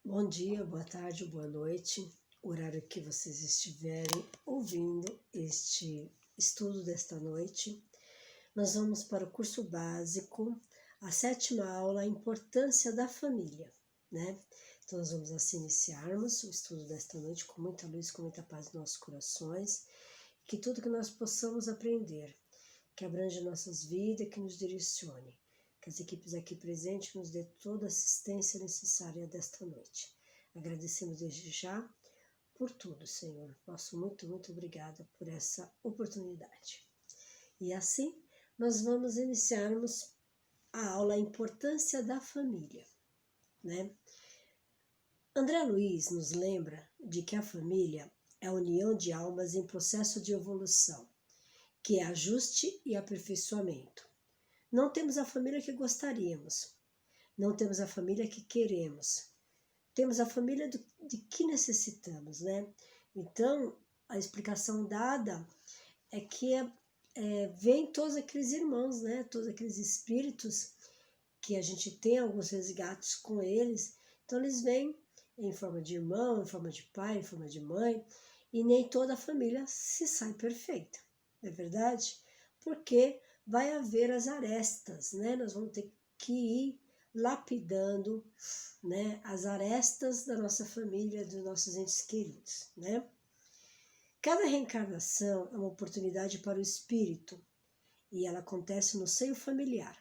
Bom dia, boa tarde, boa noite, o horário que vocês estiverem ouvindo este estudo desta noite. Nós vamos para o curso básico, a 7ª aula, a importância da família, né? Então nós vamos assim iniciarmos o estudo desta noite com muita luz, com muita paz nos nossos corações, que tudo que nós possamos aprender, que abrange nossas vidas, que nos direcione. Que as equipes aqui presentes nos dê toda a assistência necessária desta noite. Agradecemos desde já por tudo, Senhor. Nosso muito obrigada por essa oportunidade. E assim, nós vamos iniciarmos a aula A Importância da Família, né? André Luiz nos lembra de que a família é a união de almas em processo de evolução, que é ajuste e aperfeiçoamento. Não temos a família que gostaríamos, não temos a família que queremos, temos a família de que necessitamos, né? Então, a explicação dada é que vem todos aqueles irmãos, né? Todos aqueles espíritos que a gente tem alguns resgates com eles, então eles vêm em forma de irmão, em forma de pai, em forma de mãe, e nem toda a família se sai perfeita, não é verdade? Porque vai haver as arestas, né? Nós vamos ter que ir lapidando, né, as arestas da nossa família, dos nossos entes queridos, né? Cada reencarnação é uma oportunidade para o espírito e ela acontece no seio familiar.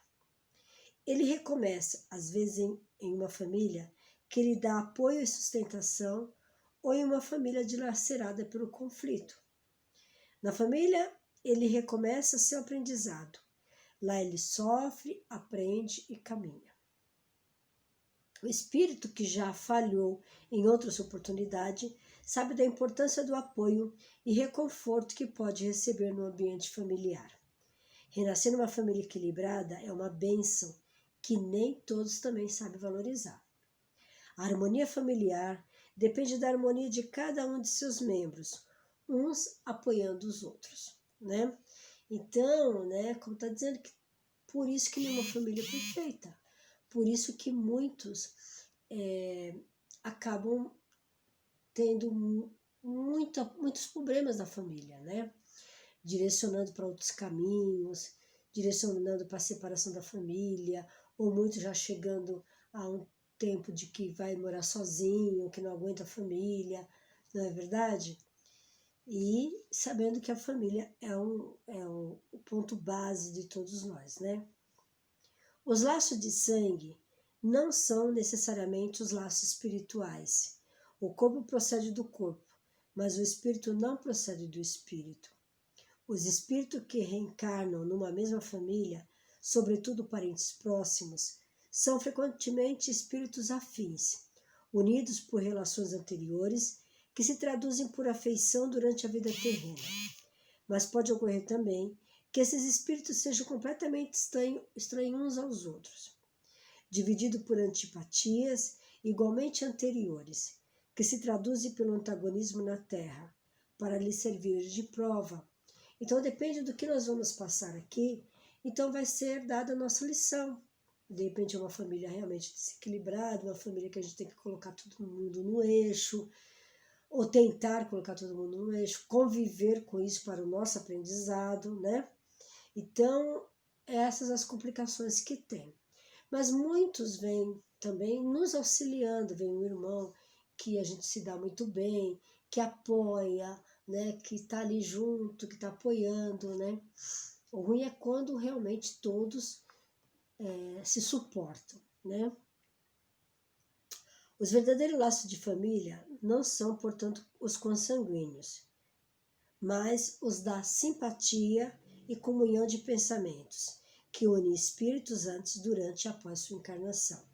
Ele recomeça, às vezes, em uma família que lhe dá apoio e sustentação ou em uma família dilacerada pelo conflito. Na família, ele recomeça seu aprendizado. Lá ele sofre, aprende e caminha. O espírito que já falhou em outras oportunidades sabe da importância do apoio e reconforto que pode receber no ambiente familiar. Renascer numa família equilibrada é uma bênção que nem todos também sabem valorizar. A harmonia familiar depende da harmonia de cada um de seus membros, uns apoiando os outros, né? Então, né, como está dizendo, por isso que nenhuma família é perfeita, por isso que muitos acabam tendo muitos problemas na família, né? Direcionando para outros caminhos, direcionando para a separação da família, ou muitos já chegando a um tempo de que vai morar sozinho, que não aguenta a família, não é verdade? E sabendo que a família é o ponto base de todos nós, né? Os laços de sangue não são necessariamente os laços espirituais. O corpo procede do corpo, mas o espírito não procede do espírito. Os espíritos que reencarnam numa mesma família, sobretudo parentes próximos, são frequentemente espíritos afins, unidos por relações anteriores que se traduzem por afeição durante a vida terrena. Mas pode ocorrer também que esses espíritos sejam completamente estranhos uns aos outros, divididos por antipatias igualmente anteriores, que se traduzem pelo antagonismo na Terra, para lhe servir de prova. Então depende do que nós vamos passar aqui, então vai ser dada a nossa lição. De repente é uma família realmente desequilibrada, uma família que a gente tem que colocar todo mundo no eixo, ou tentar colocar todo mundo no eixo, conviver com isso para o nosso aprendizado, né? Então, essas as complicações que tem. Mas muitos vêm também nos auxiliando, vem um irmão que a gente se dá muito bem, que apoia, né, que está ali junto, que está apoiando, né? O ruim é quando realmente todos se suportam, né? Os verdadeiros laços de família não são, portanto, os consanguíneos, mas os da simpatia e comunhão de pensamentos, que unem espíritos antes, durante e após sua encarnação.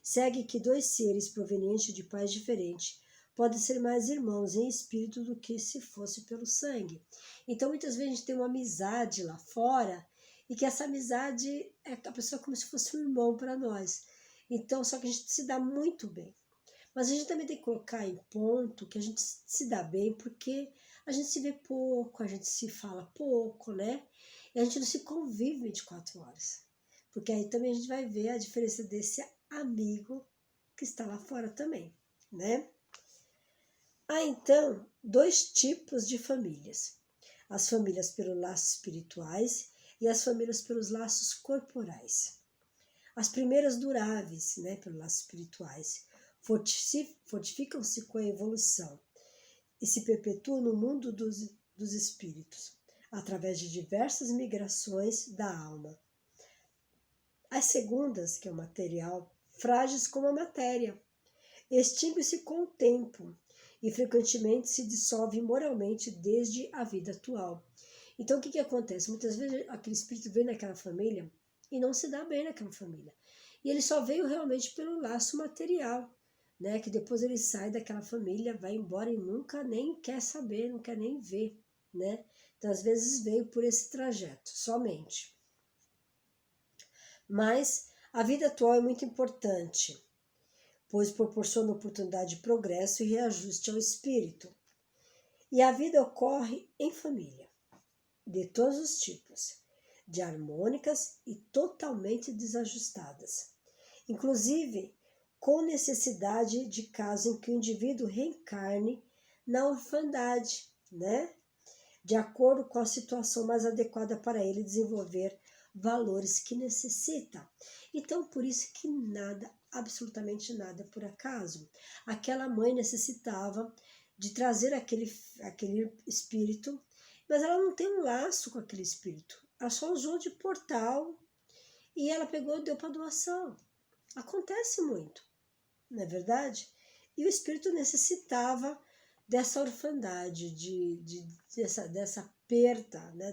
Segue que dois seres provenientes de pais diferentes podem ser mais irmãos em espírito do que se fosse pelo sangue. Então, muitas vezes a gente tem uma amizade lá fora e que essa amizade é a pessoa como se fosse um irmão para nós. Então, só que a gente se dá muito bem. Mas a gente também tem que colocar em ponto que a gente se dá bem porque a gente se vê pouco, a gente se fala pouco, né? E a gente não se convive 24 horas. Porque aí também a gente vai ver a diferença desse amigo que está lá fora também, né? Há, então, dois tipos de famílias. As famílias pelos laços espirituais e as famílias pelos laços corporais. As primeiras duráveis, né, pelos laços espirituais, fortificam-se com a evolução e se perpetuam no mundo dos espíritos, através de diversas migrações da alma. As segundas, que é o material, frágeis como a matéria, extingue-se com o tempo e frequentemente se dissolve moralmente desde a vida atual. Então, o que acontece? Muitas vezes aquele espírito vem naquela família e não se dá bem naquela família. E ele só veio realmente pelo laço material, né? Que depois ele sai daquela família, vai embora e nunca nem quer saber, não quer nem ver, né? Então, às vezes veio por esse trajeto, somente. Mas a vida atual é muito importante, pois proporciona oportunidade de progresso e reajuste ao espírito. E a vida ocorre em família, de todos os tipos, de harmônicas e totalmente desajustadas, inclusive com necessidade de caso em que o indivíduo reencarne na orfandade, né? De acordo com a situação mais adequada para ele desenvolver valores que necessita. Então, por isso que nada, absolutamente nada por acaso. Aquela mãe necessitava de trazer aquele espírito, mas ela não tem um laço com aquele espírito. Ela só usou de portal e ela pegou e deu para doação. Acontece muito, não é verdade? E o espírito necessitava dessa orfandade, dessa perda, né?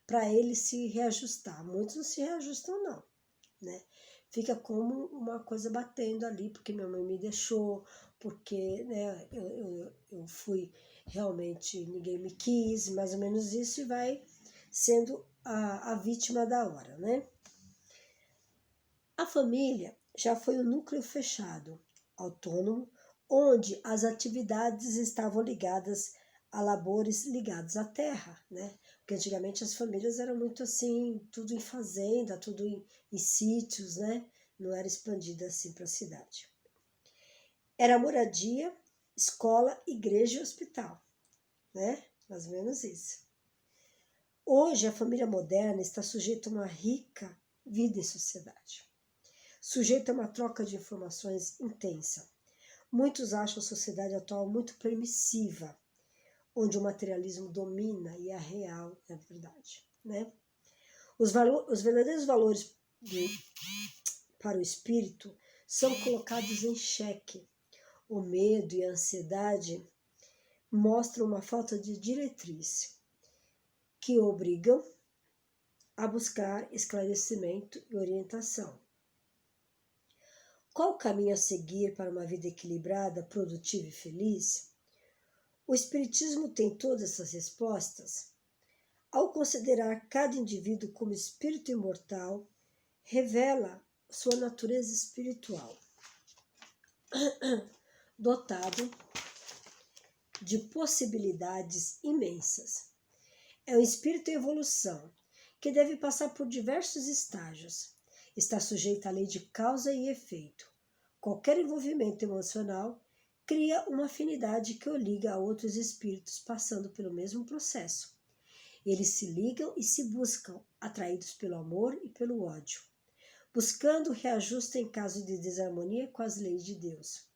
Para ele se reajustar. Muitos não se reajustam, não, né? Fica como uma coisa batendo ali, porque minha mãe me deixou, porque, né, eu fui realmente, ninguém me quis, mais ou menos isso, e vai sendo a vítima da hora, né? A família já foi um núcleo fechado, autônomo, onde as atividades estavam ligadas a labores ligados à terra, né? Porque antigamente as famílias eram muito assim, tudo em fazenda, tudo em sítios, né? Não era expandida assim para a cidade. Era moradia, escola, igreja e hospital, né? Mais ou menos isso. Hoje a família moderna está sujeita a uma rica vida em sociedade, sujeita a uma troca de informações intensa. Muitos acham a sociedade atual muito permissiva, onde o materialismo domina e é real, é verdade, né? Os verdadeiros valores para o espírito são colocados em xeque. O medo e a ansiedade mostram uma falta de diretriz que obrigam a buscar esclarecimento e orientação. Qual o caminho a seguir para uma vida equilibrada, produtiva e feliz? O Espiritismo tem todas essas respostas? Ao considerar cada indivíduo como espírito imortal, revela sua natureza espiritual, dotado de possibilidades imensas. É um espírito em evolução, que deve passar por diversos estágios. Está sujeito à lei de causa e efeito. Qualquer envolvimento emocional cria uma afinidade que o liga a outros espíritos passando pelo mesmo processo. Eles se ligam e se buscam, atraídos pelo amor e pelo ódio, buscando reajuste em caso de desarmonia com as leis de Deus.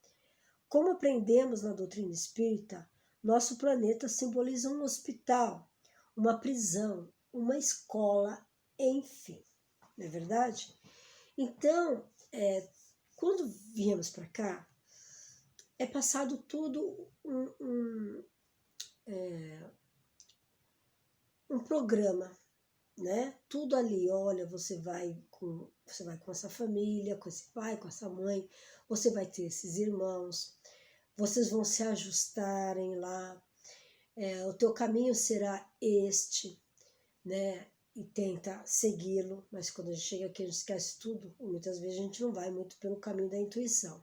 Como aprendemos na doutrina espírita, nosso planeta simboliza um hospital, uma prisão, uma escola, enfim, não é verdade? Então, quando viemos para cá, é passado tudo um programa, né? Tudo ali, olha, você vai com essa família, com esse pai, com essa mãe, você vai ter esses irmãos, vocês vão se ajustarem lá, o teu caminho será este, né? E tenta segui-lo, mas quando a gente chega aqui a gente esquece tudo, e muitas vezes a gente não vai muito pelo caminho da intuição.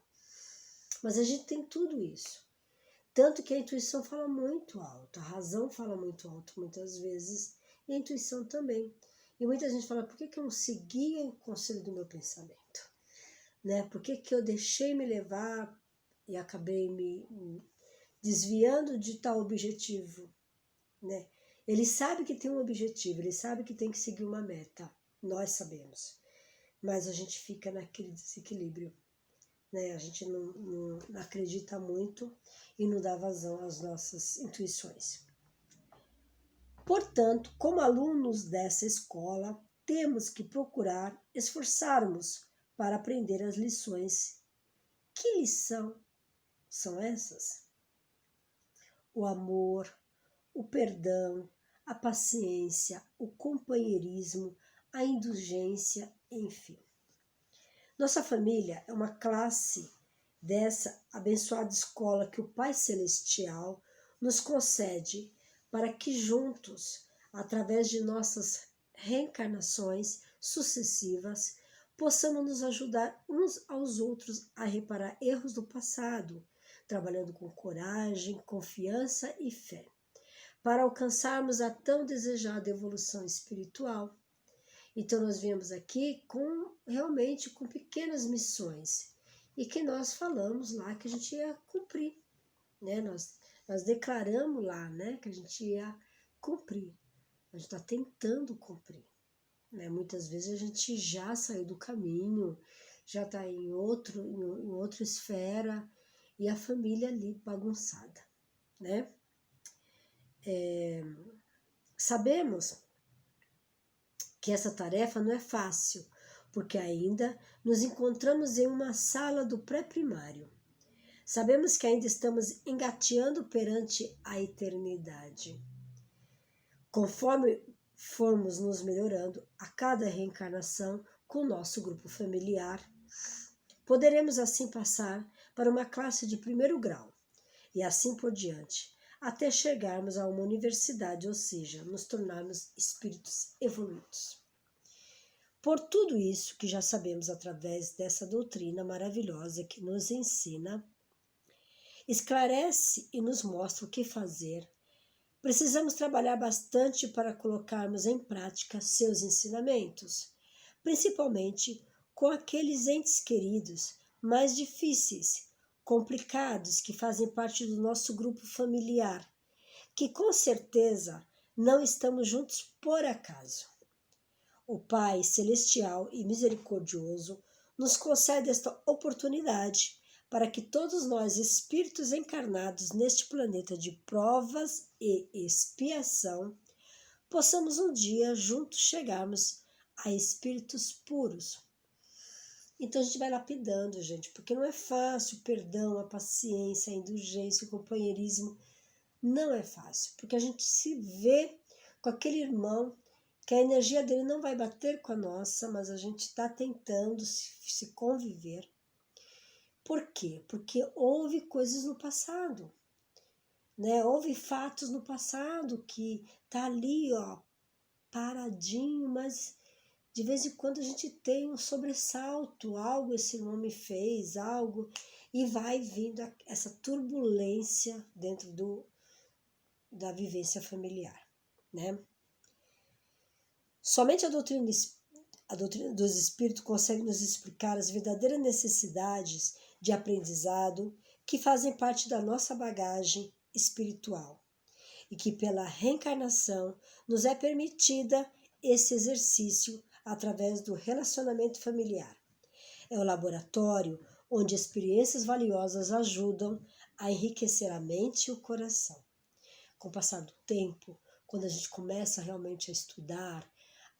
Mas a gente tem tudo isso. Tanto que a intuição fala muito alto, a razão fala muito alto muitas vezes, e a intuição também. E muita gente fala, por que eu não seguia o conselho do meu pensamento? Né? Por que eu deixei me levar e acabei me desviando de tal objetivo, né? Ele sabe que tem um objetivo, ele sabe que tem que seguir uma meta, nós sabemos, mas a gente fica naquele desequilíbrio, né? A gente não acredita muito e não dá vazão às nossas intuições. Portanto, como alunos dessa escola, temos que procurar esforçarmos para aprender as lições. Que lição são essas? O amor, o perdão, a paciência, o companheirismo, a indulgência, enfim. Nossa família é uma classe dessa abençoada escola que o Pai Celestial nos concede para que juntos, através de nossas reencarnações sucessivas, possamos nos ajudar uns aos outros a reparar erros do passado, trabalhando com coragem, confiança e fé, para alcançarmos a tão desejada evolução espiritual. Então nós viemos aqui realmente com pequenas missões e que nós falamos lá que a gente ia cumprir, né? Nós declaramos lá, né, que a gente ia cumprir. A gente está tentando cumprir, né? Muitas vezes a gente já saiu do caminho, já está em outra esfera e a família ali bagunçada, né? Sabemos que essa tarefa não é fácil, porque ainda nos encontramos em uma sala do pré-primário. Sabemos que ainda estamos engateando perante a eternidade. Conforme formos nos melhorando a cada reencarnação com o nosso grupo familiar, poderemos assim passar para uma classe de primeiro grau e assim por diante, até chegarmos a uma universidade, ou seja, nos tornarmos espíritos evoluídos. Por tudo isso que já sabemos através dessa doutrina maravilhosa que nos ensina, esclarece e nos mostra o que fazer, precisamos trabalhar bastante para colocarmos em prática seus ensinamentos, principalmente com aqueles entes queridos mais difíceis, complicados, que fazem parte do nosso grupo familiar, que com certeza não estamos juntos por acaso. O Pai Celestial e Misericordioso nos concede esta oportunidade para que todos nós, espíritos encarnados neste planeta de provas e expiação, possamos um dia juntos chegarmos a espíritos puros. Então a gente vai lapidando, gente, porque não é fácil o perdão, a paciência, a indulgência, o companheirismo. Não é fácil, porque a gente se vê com aquele irmão que a energia dele não vai bater com a nossa, mas a gente está tentando se conviver. Por quê? Porque houve coisas no passado, né? Houve fatos no passado que tá ali, ó, paradinho, mas de vez em quando a gente tem um sobressalto, algo esse irmão me fez, algo, e vai vindo essa turbulência dentro da vivência familiar, né? Somente a doutrina dos espíritos consegue nos explicar as verdadeiras necessidades de aprendizado que fazem parte da nossa bagagem espiritual e que pela reencarnação nos é permitida esse exercício através do relacionamento familiar. É o laboratório onde experiências valiosas ajudam a enriquecer a mente e o coração. Com o passar do tempo, quando a gente começa realmente a estudar,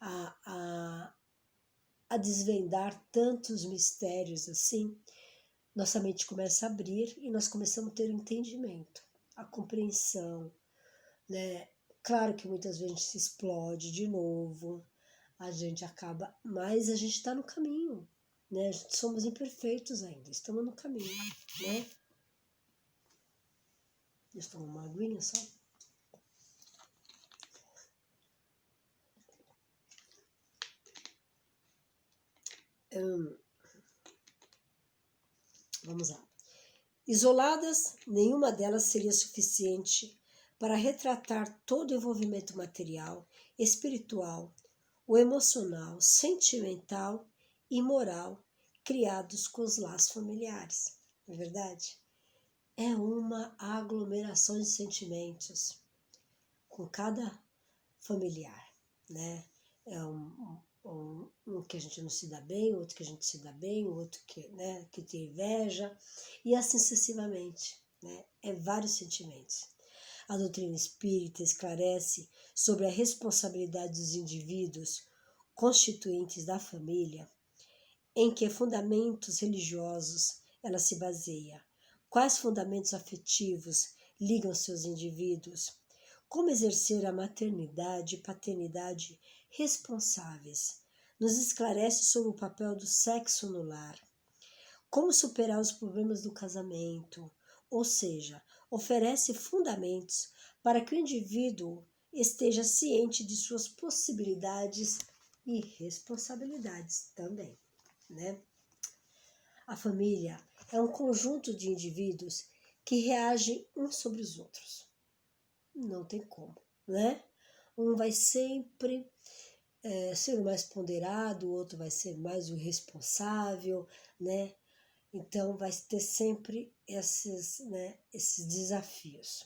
a desvendar tantos mistérios assim, nossa mente começa a abrir e nós começamos a ter o entendimento, a compreensão, né? Claro que muitas vezes a gente se explode de novo, a gente acaba, mas a gente está no caminho, né? Somos imperfeitos ainda, estamos no caminho, né? Deixa eu tomar uma aguinha só. Vamos lá. Isoladas, nenhuma delas seria suficiente para retratar todo o envolvimento material, espiritual, o emocional, sentimental e moral criados com os laços familiares. Não é verdade? é uma aglomeração de sentimentos com cada familiar, né? É um que a gente não se dá bem, outro que a gente se dá bem, outro que, né, que tem inveja, e assim sucessivamente, né? É vários sentimentos. A doutrina espírita esclarece sobre a responsabilidade dos indivíduos constituintes da família, em que fundamentos religiosos ela se baseia, quais fundamentos afetivos ligam seus indivíduos, como exercer a maternidade e paternidade responsáveis, nos esclarece sobre o papel do sexo no lar, como superar os problemas do casamento, ou seja, oferece fundamentos para que o indivíduo esteja ciente de suas possibilidades e responsabilidades também, né? A família é um conjunto de indivíduos que reagem uns sobre os outros. Não tem como, né? Um vai sempre ser o mais ponderado, o outro vai ser mais o irresponsável, né? Então, vai ter sempre esses desafios.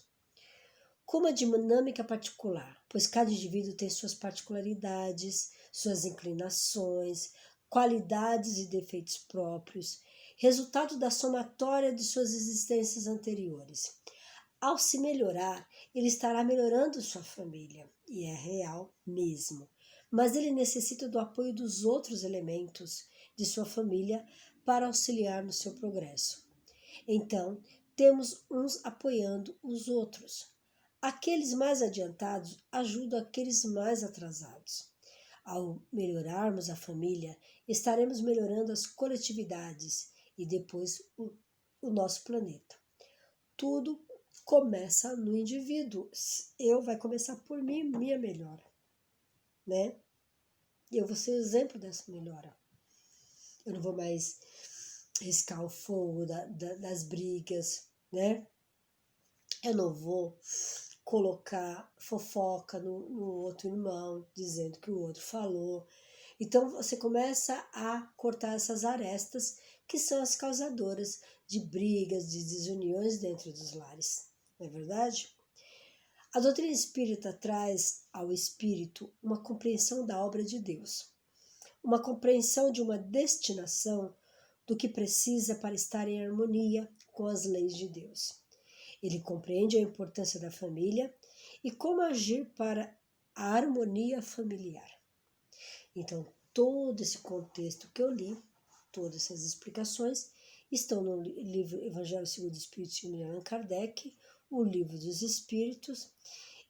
Com uma dinâmica particular, pois cada indivíduo tem suas particularidades, suas inclinações, qualidades e defeitos próprios, resultado da somatória de suas existências anteriores. Ao se melhorar, ele estará melhorando sua família, e é real mesmo. Mas ele necessita do apoio dos outros elementos de sua família para auxiliar no seu progresso. Então, temos uns apoiando os outros. Aqueles mais adiantados ajudam aqueles mais atrasados. Ao melhorarmos a família, estaremos melhorando as coletividades e depois o nosso planeta. Tudo começa no indivíduo. Eu vai começar por mim, minha melhora, né? Eu vou ser exemplo dessa melhora. Eu não vou mais riscar o fogo das brigas, né? Eu não vou colocar fofoca no outro irmão, dizendo que o outro falou. Então você começa a cortar essas arestas que são as causadoras de brigas, de desuniões dentro dos lares. Não é verdade? A doutrina espírita traz ao espírito uma compreensão da obra de Deus, uma compreensão de uma destinação do que precisa para estar em harmonia com as leis de Deus. Ele compreende a importância da família e como agir para a harmonia familiar. Então, todo esse contexto que eu li, todas essas explicações, estão no livro Evangelho segundo o Espiritismo de Allan Kardec, o Livro dos Espíritos,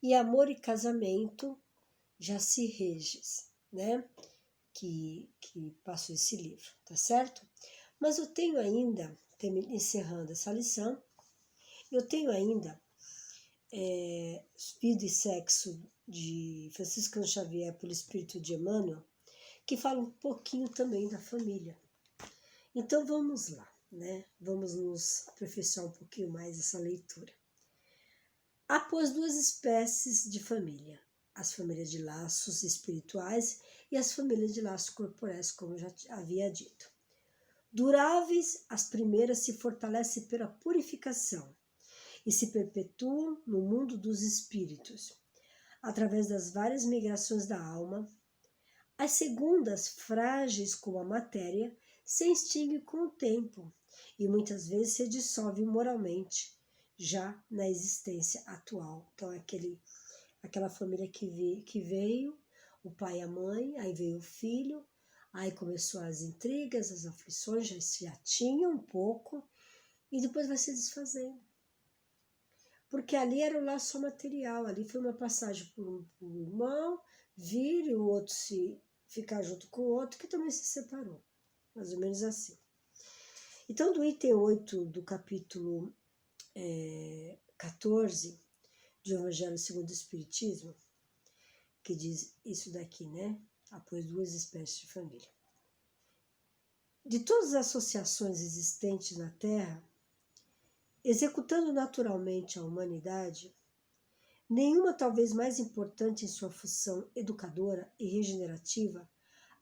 e Amor e Casamento, Jaci Regis, né? Que passou esse livro, tá certo? Mas eu tenho ainda, encerrando essa lição, eu tenho ainda Vida e Sexo, de Francisco Xavier, pelo Espírito de Emmanuel, que fala um pouquinho também da família. Então vamos lá, né? Vamos nos aperfeiçoar um pouquinho mais essa leitura. Após duas espécies de família, as famílias de laços espirituais e as famílias de laços corporais, como eu já havia dito. Duráveis, as primeiras se fortalecem pela purificação e se perpetuam no mundo dos espíritos, através das várias migrações da alma. As segundas, frágeis como a matéria, se extinguem com o tempo e muitas vezes se dissolvem moralmente, já na existência atual. Então, aquela família que veio, o pai e a mãe, aí veio o filho, aí começou as intrigas, as aflições, já tinha um pouco, e depois vai se desfazendo. Porque ali era o laço material, ali foi uma passagem por um irmão, vir e o outro se ficar junto com o outro, que também se separou. Mais ou menos assim. Então, do item 8 do capítulo 14 de Evangelho segundo o Espiritismo, que diz isso daqui, né? Após duas espécies de família. De todas as associações existentes na Terra, executando naturalmente a humanidade, nenhuma talvez mais importante em sua função educadora e regenerativa,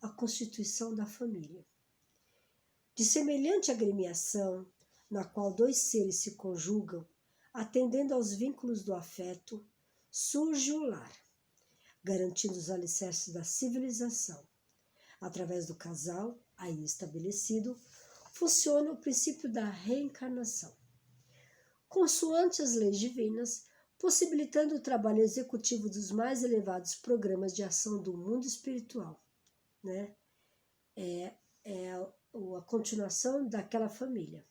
a constituição da família. De semelhante agremiação, na qual dois seres se conjugam, atendendo aos vínculos do afeto, surge o lar, garantindo os alicerces da civilização. Através do casal, aí estabelecido, funciona o princípio da reencarnação, consoante as leis divinas, possibilitando o trabalho executivo dos mais elevados programas de ação do mundo espiritual, né? É a continuação daquela família,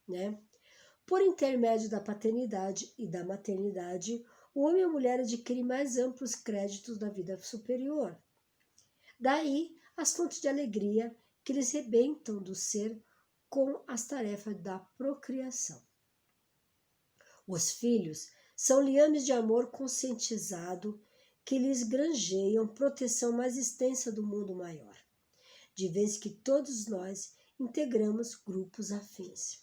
né? Por intermédio da paternidade e da maternidade, o homem e a mulher adquirem mais amplos créditos da vida superior. Daí as fontes de alegria que lhes rebentam do ser com as tarefas da procriação. Os filhos são liames de amor conscientizado que lhes granjeiam proteção mais extensa do mundo maior, de vez que todos nós integramos grupos afins.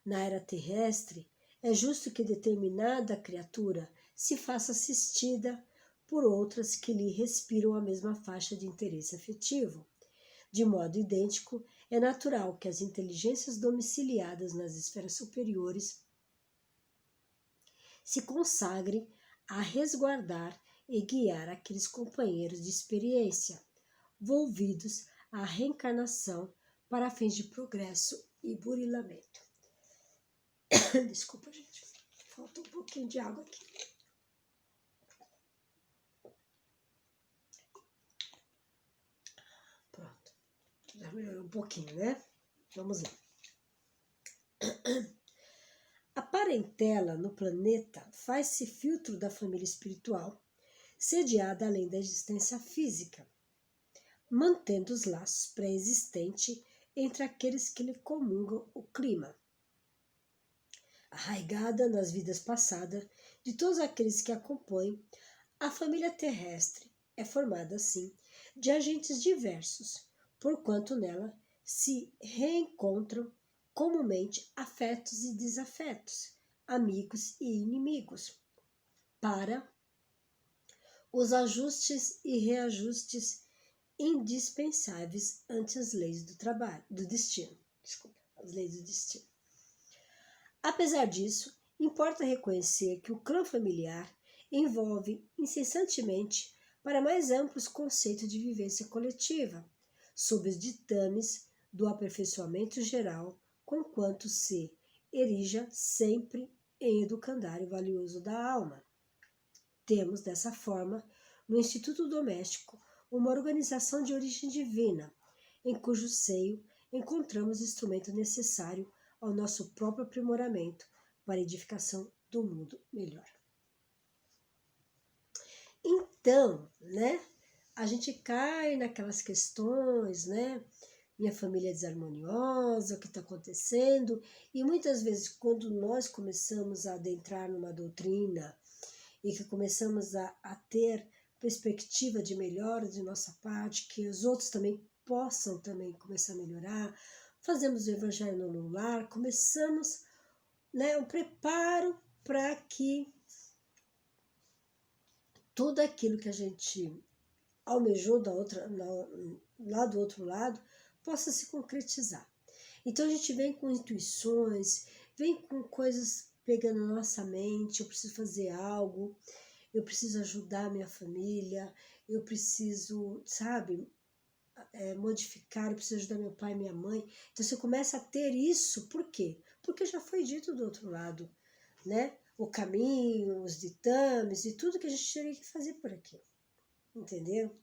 Na era terrestre, é justo que determinada criatura se faça assistida por outras que lhe respiram a mesma faixa de interesse afetivo. De modo idêntico, é natural que as inteligências domiciliadas nas esferas superiores se consagrem a resguardar e guiar aqueles companheiros de experiência, volvidos à reencarnação para fins de progresso e burilamento. Desculpa, gente. Falta um pouquinho de água aqui. Pronto. Já melhorou um pouquinho, né? Vamos lá. A parentela no planeta faz-se filtro da família espiritual, sediada além da existência física, mantendo os laços pré-existentes entre aqueles que lhe comungam o clima. Arraigada nas vidas passadas de todos aqueles que a compõem, a família terrestre é formada, assim, de agentes diversos, porquanto nela se reencontram comumente afetos e desafetos, amigos e inimigos, para os ajustes e reajustes indispensáveis ante as leis do trabalho, do destino. As leis do destino. Apesar disso, importa reconhecer que o clã familiar envolve incessantemente para mais amplos conceitos de vivência coletiva, sob os ditames do aperfeiçoamento geral, conquanto se erija sempre em educandário valioso da alma. Temos, dessa forma, no Instituto Doméstico, uma organização de origem divina, em cujo seio encontramos o instrumento necessário ao nosso próprio aprimoramento para a edificação do mundo melhor. Então, né, a gente cai naquelas questões, né, minha família é desarmoniosa, o que está acontecendo, e muitas vezes quando nós começamos a adentrar numa doutrina e que começamos a ter perspectiva de melhora de nossa parte, que os outros também possam também começar a melhorar, fazemos o evangelho no lar, começamos, né, um preparo para que tudo aquilo que a gente almejou lá do outro lado possa se concretizar. Então a gente vem com intuições, vem com coisas pegando na nossa mente, eu preciso fazer algo, eu preciso ajudar a minha família, eu preciso, sabe, modificar, eu preciso ajudar meu pai e minha mãe. Então você começa a ter isso, por quê? Porque já foi dito do outro lado, né? O caminho, os ditames e tudo que a gente teria que fazer por aqui, entendeu?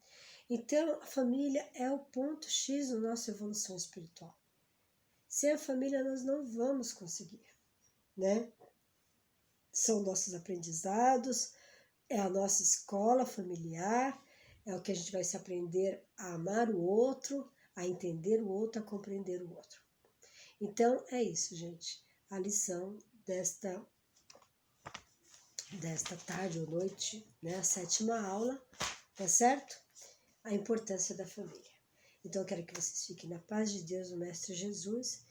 Então a família é o ponto X da nossa evolução espiritual. Sem a família nós não vamos conseguir, né? São nossos aprendizados, é a nossa escola familiar, é o que a gente vai se aprender a amar o outro, a entender o outro, a compreender o outro. Então, é isso, gente. A lição desta tarde ou noite, né? A 7ª aula, tá certo? A importância da família. Então, eu quero que vocês fiquem na paz de Deus, o Mestre Jesus,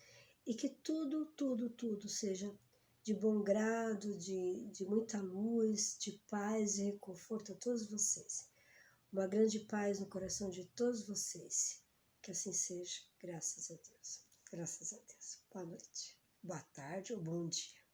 e que tudo seja de bom grado, de muita luz, de paz e reconforto a todos vocês. Uma grande paz no coração de todos vocês. Que assim seja, graças a Deus. Graças a Deus. Boa noite. boa tarde ou bom dia.